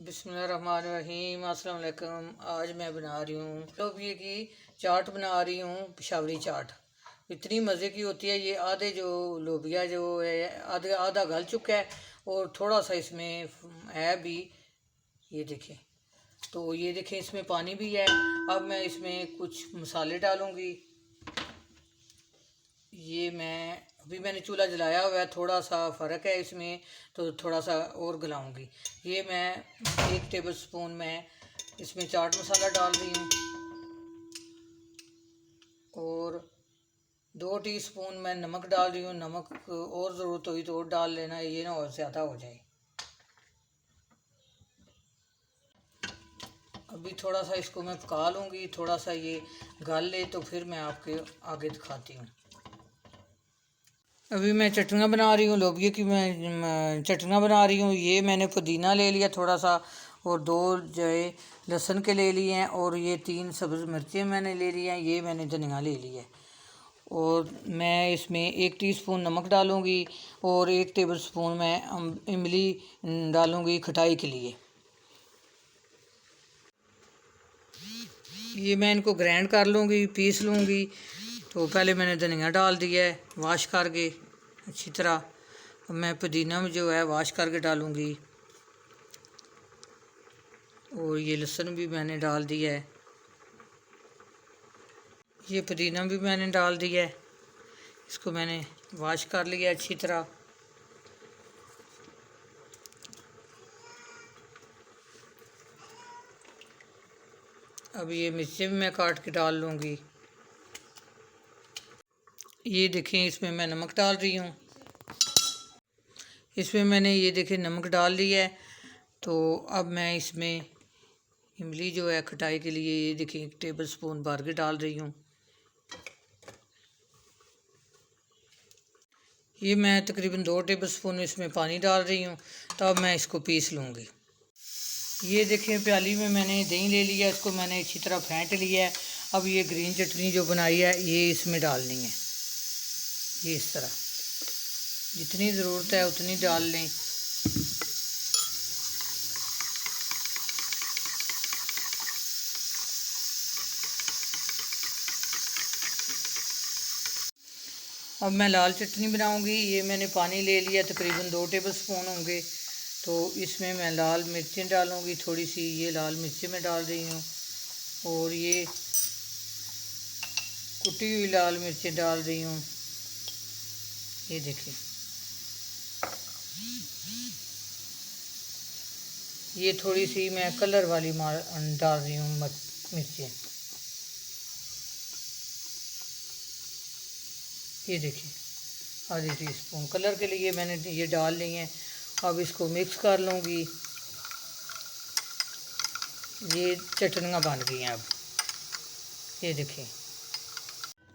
बिस्मिल्लाहिर्रहमानिर्रहीम। अस्सलाम वालेकुम। आज मैं बना रही हूँ लोबिया की चाट बना रही हूँ, पेशावरी चाट। इतनी मज़े की होती है। ये आधे जो लोबिया जो है आधे आधा गल चुका है और थोड़ा सा इसमें है भी। ये देखें, तो ये देखें इसमें पानी भी है। अब मैं इसमें कुछ मसाले डालूँगी। ये मैंने चूल्हा जलाया हुआ है, थोड़ा सा फ़र्क है इसमें, तो थोड़ा सा और गलाऊंगी। ये मैं 1 टेबल स्पून में इसमें चाट मसाला डाल रही हूँ और 2 टीस्पून मैं नमक डाल रही हूँ। नमक और ज़रूरत हुई तो और डाल लेना, ये ना और ज़्यादा हो जाए। अभी थोड़ा सा इसको मैं पका लूँगी, थोड़ा सा ये गल ले तो फिर मैं आपके आगे दिखाती हूँ। अभी मैं चटनियाँ बना रही हूँ, लोबिया की मैं चटनियाँ बना रही हूँ। ये मैंने पुदीना ले लिया थोड़ा सा और 2 जो है लहसुन के ले लिए हैं और ये 3 सब्ज़ मिर्चें मैंने ले ली हैं। ये मैंने धनिया ले लिया है और मैं इसमें 1 टीस्पून नमक डालूँगी और 1 टेबल स्पून मैं इमली डालूँगी खटाई के लिए। ये मैं इनको ग्राइंड कर लूँगी, पीस लूँगी। तो पहले मैंने धनिया डाल दिया है वाश करके अच्छी तरह। अब मैं पुदीना में जो है वाश करके डालूँगी और ये लहसुन भी मैंने डाल दिया है। ये पुदीना भी मैंने डाल दिया है, इसको मैंने वाश कर लिया अच्छी तरह। अब ये मिर्चें भी मैं काट के डाल लूँगी। ये देखें इसमें मैं नमक डाल रही हूँ। इसमें मैंने ये देखें नमक डाल लिया है। तो अब मैं इसमें इमली जो है खटाई के लिए ये देखिए 1 टेबल स्पून भर के डाल रही हूँ। ये मैं तकरीबन 2 टेबल स्पून इसमें पानी डाल रही हूँ। तो अब मैं इसको पीस लूँगी। ये देखिए प्याली में मैंने दही ले लिया, इसको मैंने अच्छी तरह फेंट लिया है। अब ये ग्रीन चटनी जो बनाई है ये इसमें डालनी है। ये इस तरह जितनी ज़रूरत है उतनी डाल लें। अब मैं लाल चटनी बनाऊंगी। ये मैंने पानी ले लिया, तकरीबन 2 टेबल स्पून होंगे। तो इसमें मैं लाल मिर्चें डालूंगी, थोड़ी सी ये लाल मिर्चें मैं डाल रही हूँ और ये कुटी हुई लाल मिर्चें डाल रही हूँ। ये देखिए, ये थोड़ी सी मैं कलर वाली डाल रही हूँ मिर्चें। ये देखिए आधी टीस्पून कलर के लिए मैंने ये डाल ली हैं। अब इसको मिक्स कर लूँगी। ये चटनियाँ बन गई हैं। अब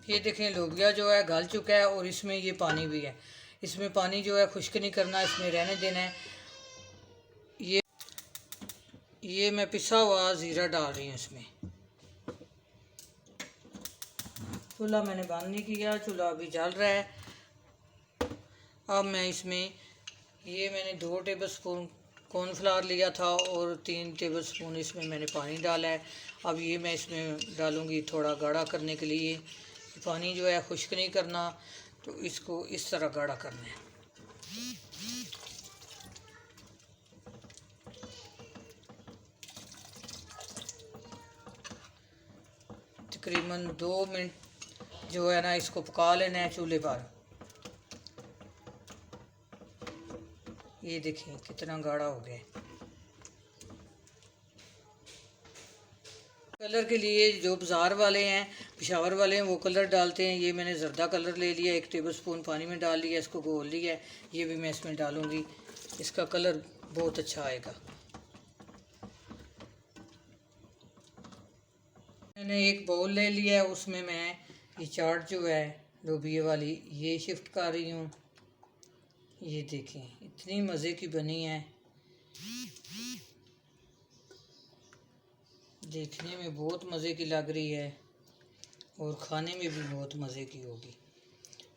ये देखें लोबिया जो है गल चुका है और इसमें ये पानी भी है। इसमें पानी जो है खुश्क नहीं करना, इसमें रहने देना है। ये मैं पिसा हुआ ज़ीरा डाल रही हूँ इसमें। चूल्हा मैंने बंद नहीं किया, चूल्हा अभी जल रहा है। अब मैं इसमें ये मैंने 2 टेबल स्पून कॉर्नफ्लावर लिया था और 3 टेबल स्पून इसमें मैंने पानी डाला है। अब ये मैं इसमें डालूँगी थोड़ा गाढ़ा करने के लिए। पानी जो है खुश्क नहीं करना, तो इसको इस तरह गाढ़ा करना है। तकरीबन 2 मिनट जो है ना इसको पका लेना है चूल्हे पर। ये देखिए कितना गाढ़ा हो गया है। कलर के लिए जो बाज़ार वाले हैं, पेशावर वाले हैं, वो कलर डालते हैं। ये मैंने ज़र्दा कलर ले लिया, 1 टेबल स्पून पानी में डाल लिया, इसको घोल लिया है। ये भी मैं इसमें डालूँगी, इसका कलर बहुत अच्छा आएगा। मैंने एक बाउल ले लिया है, उसमें मैं ये चाट जो है लोबिया वाली ये शिफ्ट कर रही हूँ। ये देखें इतनी मज़े की बनी है, देखने में बहुत मज़े की लग रही है और खाने में भी बहुत मज़े की होगी।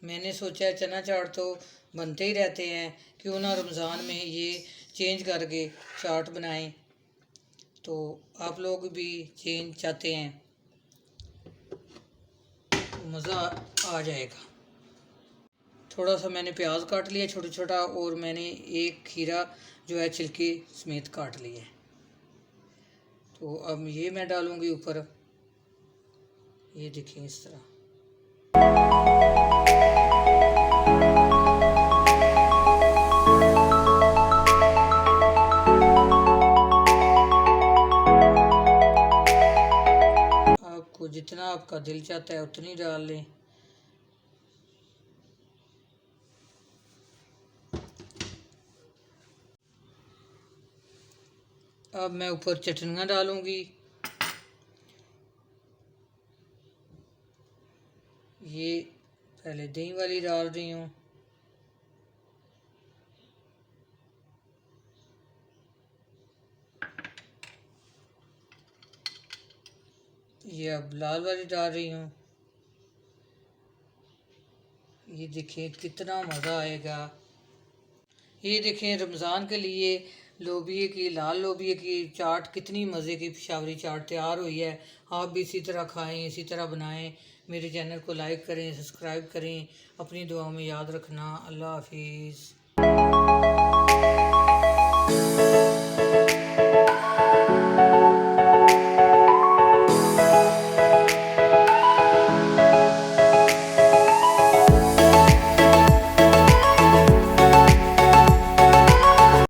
मैंने सोचा चना चाट तो बनते ही रहते हैं, क्यों ना रमज़ान में ये चेंज करके चाट बनाएं। तो आप लोग भी चेंज चाहते हैं तो मज़ा आ जाएगा। थोड़ा सा मैंने प्याज काट लिया छोटा छोटा, और मैंने एक खीरा जो है छिलके समेत काट लिया है। तो अब ये मैं डालूँगी ऊपर, ये देखिए इस तरह। आपको जितना आपका दिल चाहता है उतनी डाल लें। अब मैं ऊपर चटनियाँ डालूँगी। ये पहले दही वाली डाल रही हूँ। ये अब लाल वाली डाल रही हूँ। ये देखिए कितना मज़ा आएगा। ये देखें रमज़ान के लिए लोबिये की, लाल लोबिये की चाट, कितनी मज़े की पेशावरी चाट तैयार हुई है। आप भी इसी तरह खाएं, इसी तरह बनाएं। मेरे चैनल को लाइक करें, सब्सक्राइब करें। अपनी दुआ में याद रखना। अल्लाह हाफिज़।